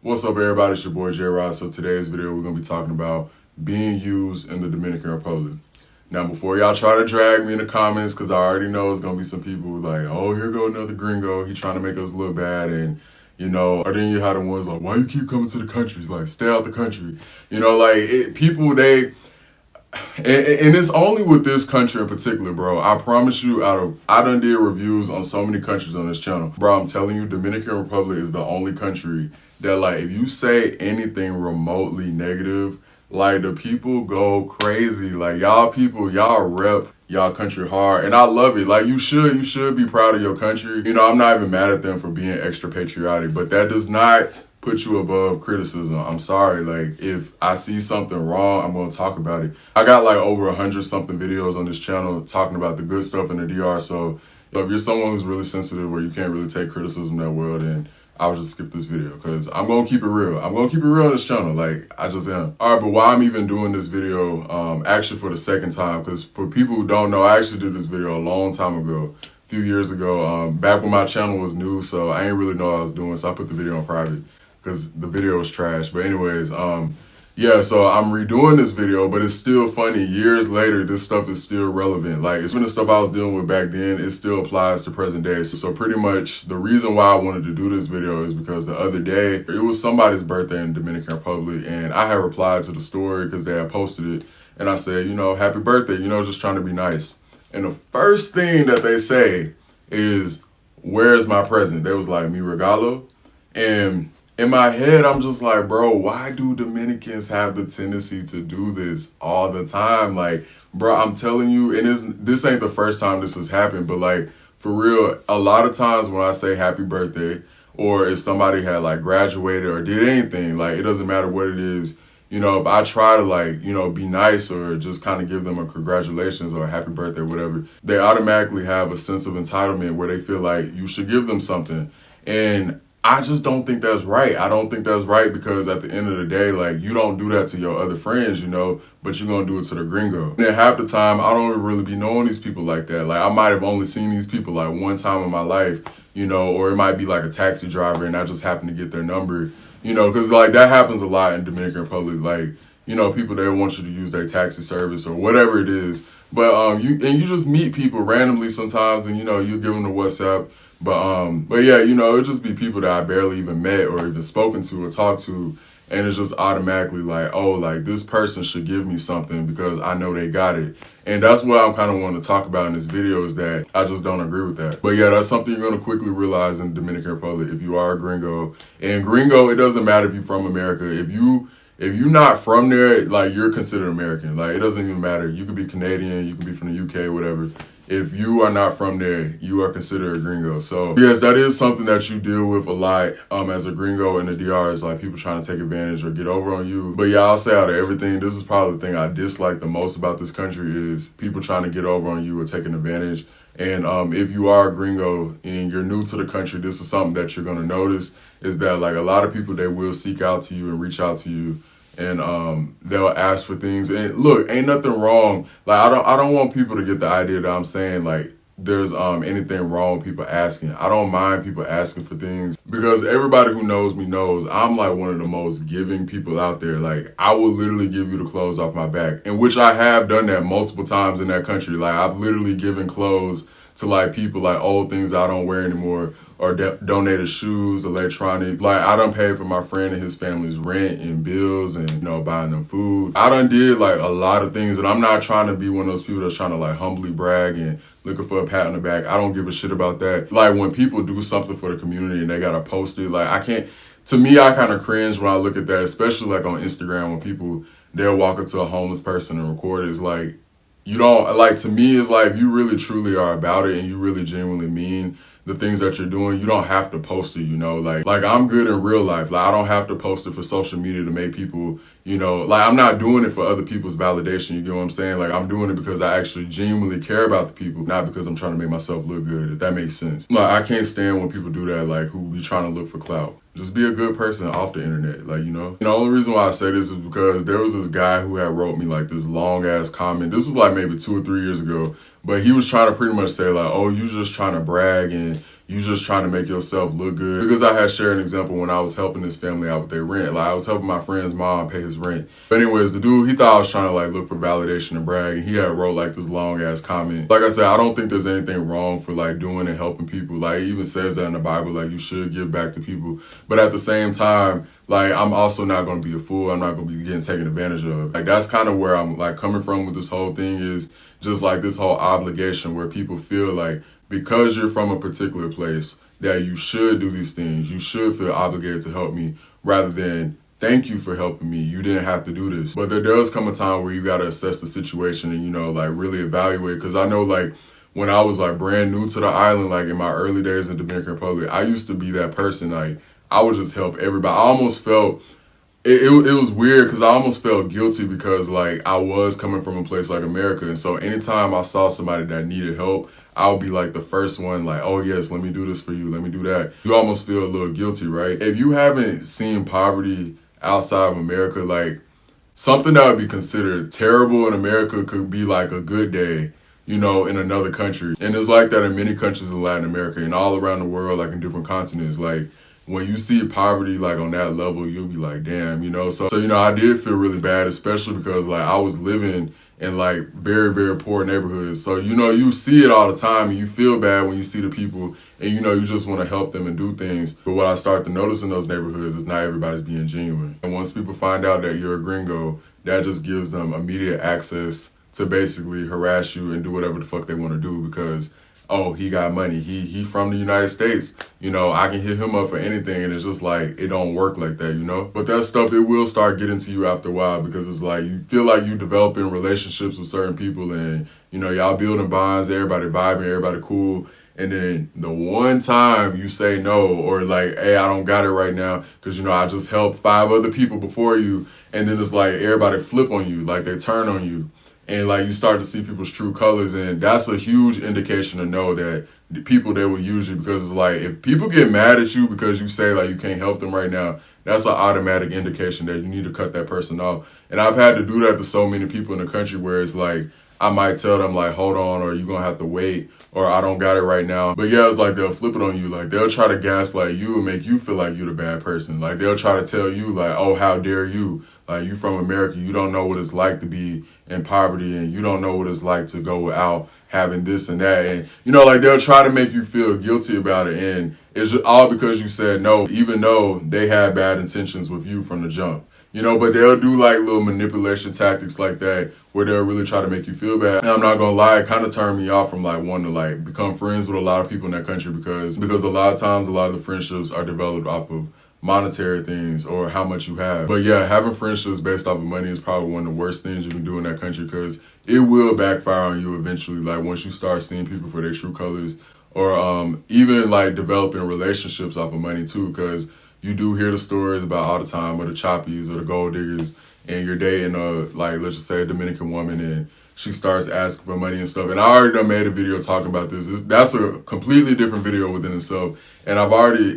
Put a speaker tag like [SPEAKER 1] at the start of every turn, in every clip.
[SPEAKER 1] What's up, everybody? It's your boy J-Rod. So today's video, we're going to be talking about being used in the Dominican Republic. Now, before y'all try to drag me in the comments, because I already know it's going to be some people like, oh, here go another gringo. He trying to make us look bad. And, you know, or then you had the ones like, why you keep coming to the countries? Like, stay out the country. You know, like, people, they... And it's only with this country in particular, bro. I promise you, I done did reviews on so many countries on this channel. Bro, I'm telling you, Dominican Republic is the only country that, like, if you say anything remotely negative, like, the people go crazy. Like, y'all people, y'all rep y'all country hard. And I love it. Like, you should be proud of your country. You know, I'm not even mad at them for being extra patriotic, but that does not put you above criticism. I'm sorry. Like, if I see something wrong, I'm going to talk about it. I got like over 100-something videos on this channel talking about the good stuff in the DR. So if you're someone who's really sensitive or you can't really take criticism that well, then I'll just skip this video because I'm going to keep it real. I'm going to keep it real on this channel. Like, I just am. All right, but why I'm even doing this video, actually for the second time, because for people who don't know, I actually did this video a long time ago, a few years ago, back when my channel was new, so I didn't really know what I was doing, so I put the video on private because the video was trash. But anyways, yeah, so I'm redoing this video, but it's still funny. Years later, this stuff is still relevant. Like, it's been the stuff I was dealing with back then, it still applies to present day. So pretty much the reason why I wanted to do this video is because the other day, it was somebody's birthday in Dominican Republic, and I had replied to the story because they had posted it. And I said, you know, happy birthday, you know, just trying to be nice. And the first thing that they say is, where's my present? They was like, mi regalo. And in my head, I'm just like, bro, why do Dominicans have the tendency to do this all the time? Like, bro, I'm telling you, and this ain't the first time this has happened, but like, for real, a lot of times when I say happy birthday, or if somebody had like graduated or did anything, like, it doesn't matter what it is, you know, if I try to like, you know, be nice or just kind of give them a congratulations or a happy birthday, whatever, they automatically have a sense of entitlement where they feel like you should give them something. And I just don't think that's right. I don't think that's right because at the end of the day, like, you don't do that to your other friends, you know, but you're going to do it to the gringo. And half the time, I don't really be knowing these people like that. Like, I might have only seen these people like one time in my life, you know, or it might be like a taxi driver and I just happen to get their number, you know, because like that happens a lot in Dominican Republic. Like, you know, people, they want you to use their taxi service or whatever it is. But you just meet people randomly sometimes and, you know, you give them the WhatsApp. But yeah, you know, it'd just be people that I barely even met or even spoken to or talked to. And it's just automatically like, oh, like, this person should give me something because I know they got it. And that's what I'm kind of wanting to talk about in this video is that I just don't agree with that. But yeah, that's something you're going to quickly realize in the Dominican Republic if you are a gringo. And gringo, it doesn't matter if you're from America. If you're not from there, like, you're considered American. Like, it doesn't even matter. You could be Canadian, you could be from the UK, whatever. If you are not from there, you are considered a gringo. So yes, that is something that you deal with a lot as a gringo in the DR is like people trying to take advantage or get over on you. But yeah, I'll say out of everything, this is probably the thing I dislike the most about this country is people trying to get over on you or taking advantage. And if you are a gringo and you're new to the country, this is something that you're going to notice is that like a lot of people, they will seek out to you and reach out to you. And they'll ask for things. And look, ain't nothing wrong. Like, I don't want people to get the idea that I'm saying like there's anything wrong with people asking. I don't mind people asking for things because everybody who knows me knows I'm like one of the most giving people out there. Like, I will literally give you the clothes off my back, and which I have done that multiple times in that country. Like, I've literally given clothes to like people, like old things I don't wear anymore, or donated shoes, electronics. Like, I done paid for my friend and his family's rent and bills and, you know, buying them food. I done did like a lot of things, and I'm not trying to be one of those people that's trying to like humbly brag and looking for a pat on the back. I don't give a shit about that. Like, when people do something for the community and they gotta post it, like, to me, I kind of cringe when I look at that, especially like on Instagram when people, they'll walk up to a homeless person and record it. It's like, you don't, like, to me, it's like, if you really truly are about it and you really genuinely mean the things that you're doing, you don't have to post it, you know, like I'm good in real life. Like, I don't have to post it for social media to make people, you know, like, I'm not doing it for other people's validation. You get what I'm saying? Like, I'm doing it because I actually genuinely care about the people, not because I'm trying to make myself look good, if that makes sense. Like, I can't stand when people do that, like, who be trying to look for clout. Just be a good person off the internet, like, you know? And the only reason why I say this is because there was this guy who had wrote me like this long ass comment. This was like maybe 2 or 3 years ago, but he was trying to pretty much say like, oh, you just trying to brag and you just trying to make yourself look good. Because I had shared an example when I was helping this family out with their rent. Like I was helping my friend's mom pay his rent. But anyways, the dude, he thought I was trying to like look for validation and brag, and he had wrote like this long ass comment. Like I said, I don't think there's anything wrong for like doing and helping people. Like it even says that in the Bible, like you should give back to people. But at the same time, like I'm also not going to be a fool. I'm not going to be getting taken advantage of. Like that's kind of where I'm like coming from with this whole thing, is just like this whole obligation where people feel like because you're from a particular place that you should do these things. You should feel obligated to help me rather than thank you for helping me. You didn't have to do this. But there does come a time where you got to assess the situation and, you know, like really evaluate. Because I know like when I was like brand new to the island, like in my early days in Dominican Republic, I used to be that person. Like I would just help everybody. I almost felt it was weird because I almost felt guilty because like I was coming from a place like America. And so anytime I saw somebody that needed help, I would be like the first one like, oh yes, let me do this for you. Let me do that. You almost feel a little guilty, right? If you haven't seen poverty outside of America, like something that would be considered terrible in America could be like a good day, you know, in another country. And it's like that in many countries in Latin America and all around the world, like in different continents. Like when you see poverty like on that level, you'll be like, damn, you know. So you know, I did feel really bad, especially because like I was living in like very, very poor neighborhoods. So, you know, you see it all the time and you feel bad when you see the people and, you know, you just want to help them and do things. But what I start to notice in those neighborhoods is not everybody's being genuine. And once people find out that you're a gringo, that just gives them immediate access to basically harass you and do whatever the fuck they want to do because, oh, he got money. He from the United States. You know, I can hit him up for anything. And it's just like, it don't work like that, you know? But that stuff, it will start getting to you after a while because it's like, you feel like you developing relationships with certain people and, you know, y'all building bonds, everybody vibing, everybody cool. And then the one time you say no or like, hey, I don't got it right now because, you know, I just helped 5 other people before you. And then it's like everybody flip on you, like they turn on you. And like you start to see people's true colors, and that's a huge indication to know that the people, they will use you because it's like if people get mad at you because you say like you can't help them right now, that's an automatic indication that you need to cut that person off. And I've had to do that to so many people in the country where it's like I might tell them like, hold on, or you're gonna have to wait, or I don't got it right now. But yeah, it's like they'll flip it on you. Like they'll try to gaslight you and make you feel like you're the bad person. Like they'll try to tell you like, oh, how dare you? Like you from America, you don't know what it's like to be in poverty and you don't know what it's like to go without having this and that. And, you know, like they'll try to make you feel guilty about it. And it's just all because you said no, even though they had bad intentions with you from the jump. You know, but they'll do like little manipulation tactics like that where they'll really try to make you feel bad. And I'm not gonna lie, it kind of turned me off from like wanting to like become friends with a lot of people in that country because a lot of times a lot of the friendships are developed off of monetary things or how much you have. But yeah, having friendships based off of money is probably one of the worst things you can do in that country because it will backfire on you eventually. Like once you start seeing people for their true colors or even like developing relationships off of money too, because you do hear the stories about all the time of the choppies or the gold diggers and you're dating like let's just say a Dominican woman and she starts asking for money and stuff. And I already done made a video talking about this. That's a completely different video within itself. And I've already,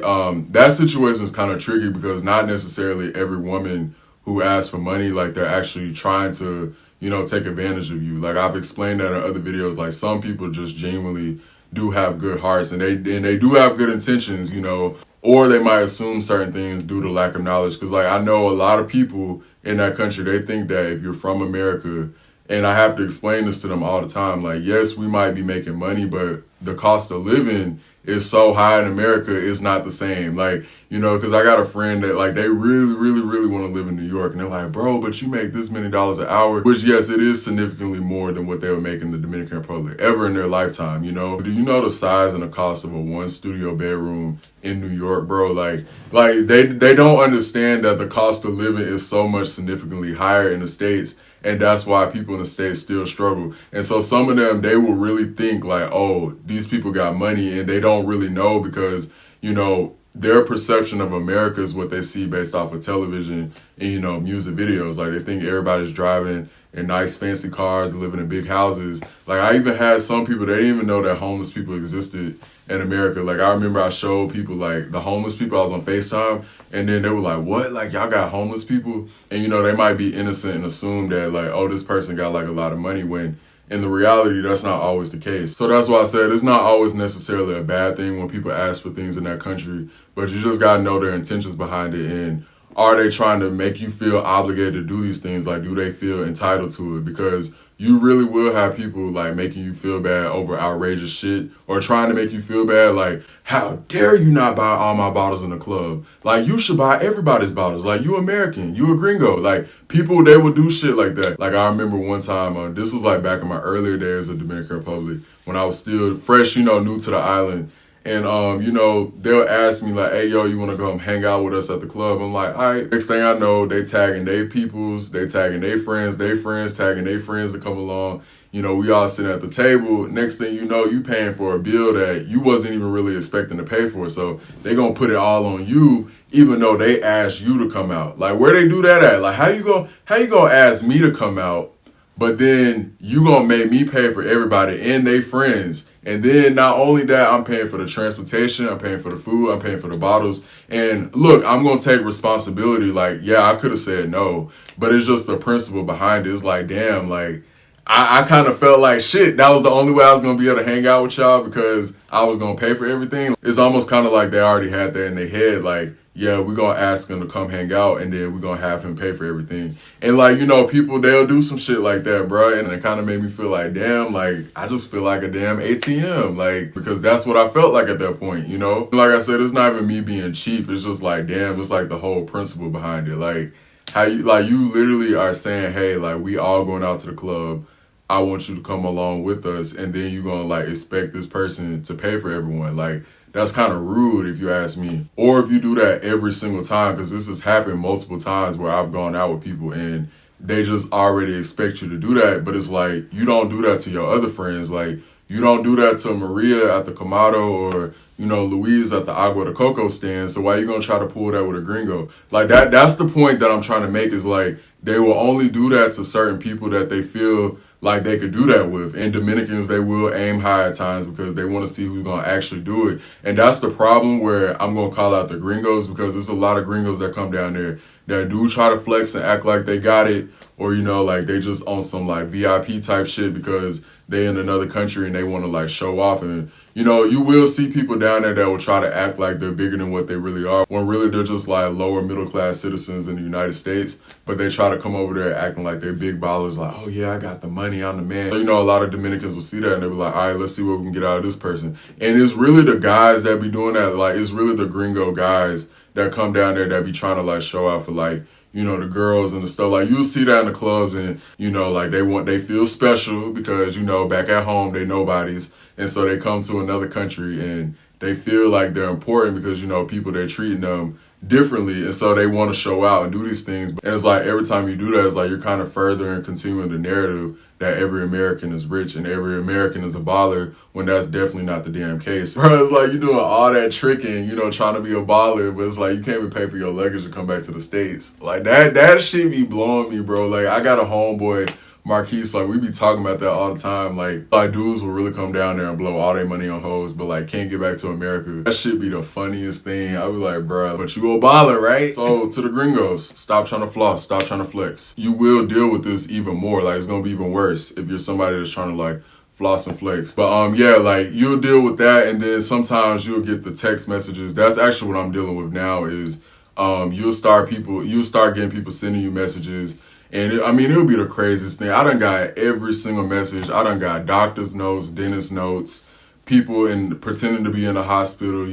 [SPEAKER 1] that situation is kind of tricky because not necessarily every woman who asks for money, like they're actually trying to, you know, take advantage of you. Like I've explained that in other videos, like some people just genuinely do have good hearts and they do have good intentions, you know, or they might assume certain things due to lack of knowledge. Because like I know a lot of people in that country, they think that if you're from America, and I have to explain this to them all the time, like, yes, we might be making money, but the cost of living is so high in America, it's not the same. Like, you know, because I got a friend that, like, they really, really, really want to live in New York. And they're like, bro, but you make this many dollars an hour, which, yes, it is significantly more than what they would make in the Dominican Republic ever in their lifetime, you know? Do you know the size and the cost of a 1-studio bedroom in New York, bro? Like they don't understand that the cost of living is so much significantly higher in the States. And that's why people in the States still struggle. And so some of them, they will really think like, oh, these people got money, and they don't really know because, you know, their perception of America is what they see based off of television and, you know, music videos. Like they think everybody's driving in nice fancy cars, living in big houses. Like I even had some people, they didn't even know that homeless people existed in America. Like I remember I showed people like the homeless people, I was on FaceTime, and then they were like, what? Like y'all got homeless people? And you know, they might be innocent and assume that like, oh, this person got like a lot of money when In the reality, that's not always the case. So that's why I said it's not always necessarily a bad thing when people ask for things in that country, but you just gotta know their intentions behind it, and are they trying to make you feel obligated to do these things? Like, do they feel entitled to it? Because you really will have people like making you feel bad over outrageous shit, or trying to make you feel bad like, how dare you not buy all my bottles in the club? Like, you should buy everybody's bottles. Like, you American, you a gringo. Like, people, they will do shit like that. Like, I remember one time, this was like back in my earlier days of Dominican Republic, when I was still fresh, new to the island. And, they'll ask me like, hey, yo, you want to come hang out with us at the club? I'm like, all right. Next thing I know, they tagging their peoples, they tagging their friends, tagging their friends to come along. We all sitting at the table. Next thing you know, you paying for a bill that you wasn't even really expecting to pay for. So they going to put it all on you, even though they asked you to come out. Like, where they do that at? Like, how you going to ask me to come out, but then you going to make me pay for everybody and they friends? And then not only that, I'm paying for the transportation, I'm paying for the food, I'm paying for the bottles. And look, I'm going to take responsibility. Like, yeah, I could have said no, but it's just the principle behind it. It's like, damn, like, I kind of felt like shit. That was the only way I was going to be able to hang out with y'all, because I was going to pay for everything. It's almost kind of like they already had that in their head. Like, yeah, we're going to ask him to come hang out, and then we're going to have him pay for everything. And like, people, they'll do some shit like that, bro. And it kind of made me feel like, damn, like, I just feel like a damn ATM. Like, because that's what I felt like at that point, Like I said, it's not even me being cheap. It's just like, damn, it's like the whole principle behind it. Like, how you literally are saying, hey, like, we all going out to the club. I want you to come along with us, and then you're going to like expect this person to pay for everyone. Like, that's kind of rude if you ask me. Or if you do that every single time, because this has happened multiple times where I've gone out with people and they just already expect you to do that. But it's like, you don't do that to your other friends. Like, you don't do that to Maria at the Kamado, or, Louise at the Agua de Coco stand. So why you going to try to pull that with a gringo? Like, that's the point that I'm trying to make, is like, they will only do that to certain people that they feel like they could do that with. And Dominicans, they will aim high at times because they want to see who's going to actually do it. And that's the problem, where I'm going to call out the gringos, because there's a lot of gringos that come down there that do try to flex and act like they got it, or, like they just on some like VIP type shit because they in another country and they want to like show off. And, you will see people down there that will try to act like they're bigger than what they really are, when really they're just like lower middle class citizens in the United States. But they try to come over there acting like they're big ballers, like, oh yeah, I got the money, I'm the man. So, a lot of Dominicans will see that and they'll be like, all right, let's see what we can get out of this person. And it's really the guys that be doing that. Like, it's really the gringo guys that come down there that be trying to like show out for like, the girls and the stuff. Like, you'll see that in the clubs, and, like they feel special because, back at home, they nobodies. And so they come to another country and they feel like they're important because, people, they're treating them differently. And so they want to show out and do these things. And it's like, every time you do that, it's like you're kind of furthering, continuing the narrative that every American is rich and every American is a baller, when that's definitely not the damn case. Bro, it's like you're doing all that tricking, trying to be a baller, but it's like you can't even pay for your luggage to come back to the States. Like, that shit be blowing me, bro. Like, I got a homeboy, Marquise, like, we be talking about that all the time. Like, dudes will really come down there and blow all their money on hoes, but like can't get back to America. That shit be the funniest thing. I be like, bro, but you a baller, right? So to the gringos, stop trying to floss, stop trying to flex. You will deal with this even more. Like, it's gonna be even worse if you're somebody that's trying to like floss and flex. But yeah, like, you'll deal with that, and then sometimes you'll get the text messages. That's actually what I'm dealing with now, is you'll start getting people sending you messages. And it'll be the craziest thing. I done got every single message. I done got doctor's notes, dentist notes, people pretending to be in the hospital,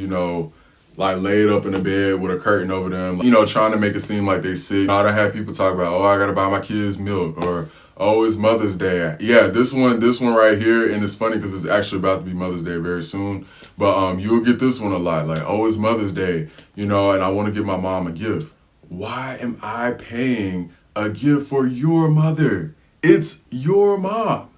[SPEAKER 1] like laid up in the bed with a curtain over them, trying to make it seem like they sick. I done had people talk about, oh, I gotta buy my kids milk, or, oh, it's Mother's Day. Yeah, this one right here, and it's funny because it's actually about to be Mother's Day very soon. But you'll get this one a lot, like, oh, it's Mother's Day, and I want to give my mom a gift. Why am I paying a gift for your mother? It's your mom.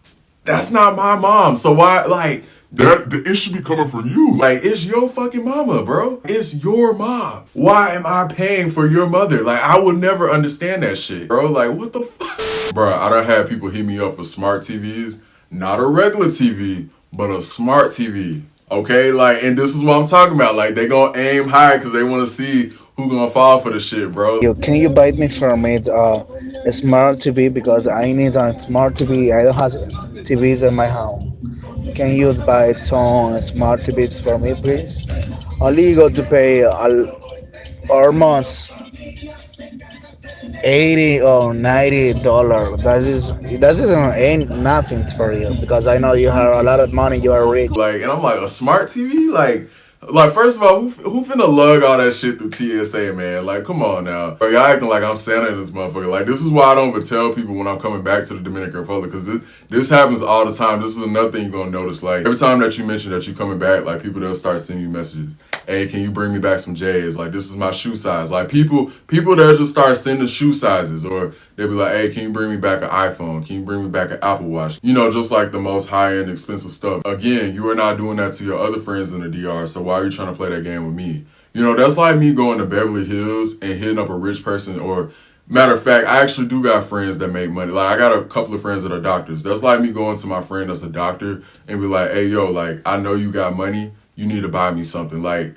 [SPEAKER 1] That's not my mom. So why, like, it should be coming from you. Like, it's your fucking mama, bro. It's your mom. Why am I paying for your mother? Like, I would never understand that shit, bro. Like, what the fuck? Bro, I done had people hit me up for smart TVs. Not a regular TV, but a smart TV. Okay? Like, and this is what I'm talking about. Like, they gonna aim high because they want to see who gonna fall for the shit, bro.
[SPEAKER 2] Can you buy me from it a smart TV because I need a smart TV. I don't have TVs in my home. Can you buy some smart TVs for me, please? Only you got to pay almost 80 or $90. That isn't ain't nothing for you because I know you have a lot of money. You are rich.
[SPEAKER 1] Like, and I'm like, a smart TV? Like first of all, who finna lug all that shit through TSA, man? Like, come on now. Bro, y'all acting like I'm Santa in this motherfucker. Like, this is why I don't even tell people when I'm coming back to the Dominican Republic, because this happens all the time. This is another thing you're gonna notice. Like, every time that you mention that you're coming back, like, people, they'll start sending you messages. Hey, can you bring me back some J's? Like, this is my shoe size. Like, people they'll just start sending shoe sizes, or they'll be like, hey, can you bring me back an iPhone? Can you bring me back an Apple Watch? You know, just like the most high-end expensive stuff. Again, you are not doing that to your other friends in the DR, so why are you trying to play that game with me? You know, that's like me going to Beverly Hills and hitting up a rich person, or matter of fact, I actually do got friends that make money. Like, I got a couple of friends that are doctors. That's like me going to my friend that's a doctor and be like, hey, yo, like, I know you got money. You need to buy me something. Like,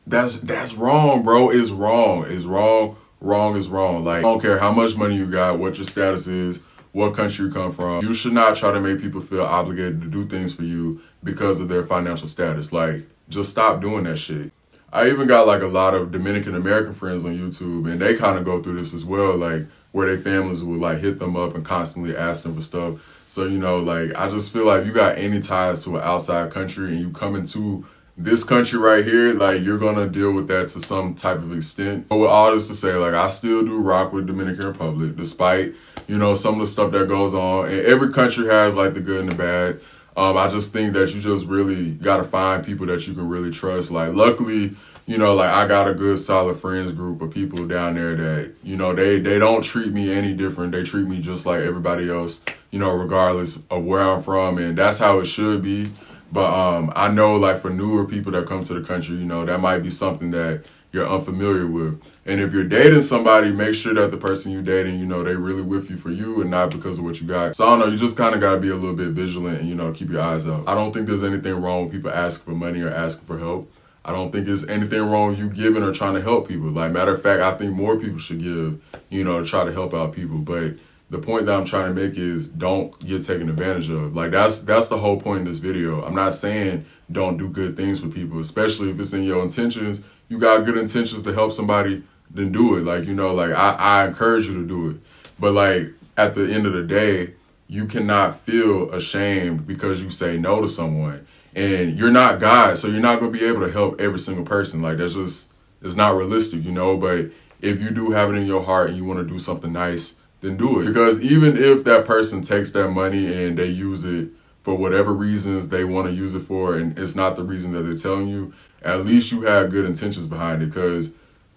[SPEAKER 1] that's wrong, bro. It's wrong. It's wrong. Wrong is wrong. Like, I don't care how much money you got, what your status is, what country you come from. You should not try to make people feel obligated to do things for you because of their financial status. Like, just stop doing that shit. I even got like a lot of Dominican American friends on YouTube, and they kind of go through this as well, like where their families would like hit them up and constantly ask them for stuff. So, you know, like, I just feel like if you got any ties to an outside country and you come into this country right here, like, you're gonna deal with that to some type of extent. But with all this to say, like, I still do rock with Dominican Republic, despite, you know, some of the stuff that goes on. And every country has like the good and the bad. I just think that you just really got to find people that you can really trust. Like, luckily, you know, like, I got a good, solid friends group of people down there that, you know, they don't treat me any different. They treat me just like everybody else, you know, regardless of where I'm from. And that's how it should be. But I know, like, for newer people that come to the country, you know, that might be something that you're unfamiliar with. And if you're dating somebody, make sure that the person you're dating, you know, they really with you for you and not because of what you got. So I don't know, you just kind of got to be a little bit vigilant and, you know, keep your eyes out. I don't think there's anything wrong with people asking for money or asking for help. I don't think there's anything wrong with you giving or trying to help people. Like, matter of fact, I think more people should give, you know, to try to help out people. But the point that I'm trying to make is don't get taken advantage of. Like, that's the whole point in this video. I'm not saying don't do good things for people, especially if it's in your intentions. You got good intentions to help somebody, then do it. Like, you know, like, I encourage you to do it. But, like, at the end of the day, you cannot feel ashamed because you say no to someone. And you're not God, so you're not going to be able to help every single person. Like, that's just, it's not realistic, you know? But if you do have it in your heart and you want to do something nice, then do it. Because even if that person takes that money and they use it for whatever reasons they want to use it for, and it's not the reason that they're telling you, at least you have good intentions behind it. Because,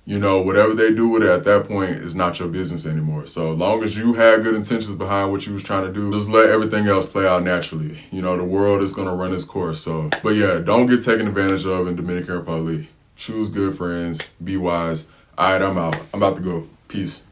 [SPEAKER 1] you know, whatever they do with it at that point is not your business anymore. So as long as you had good intentions behind what you was trying to do, just let everything else play out naturally. You know, the world is going to run its course. So, but yeah, don't get taken advantage of in Dominican Republic. Choose good friends. Be wise. All right, I'm out. I'm about to go. Peace.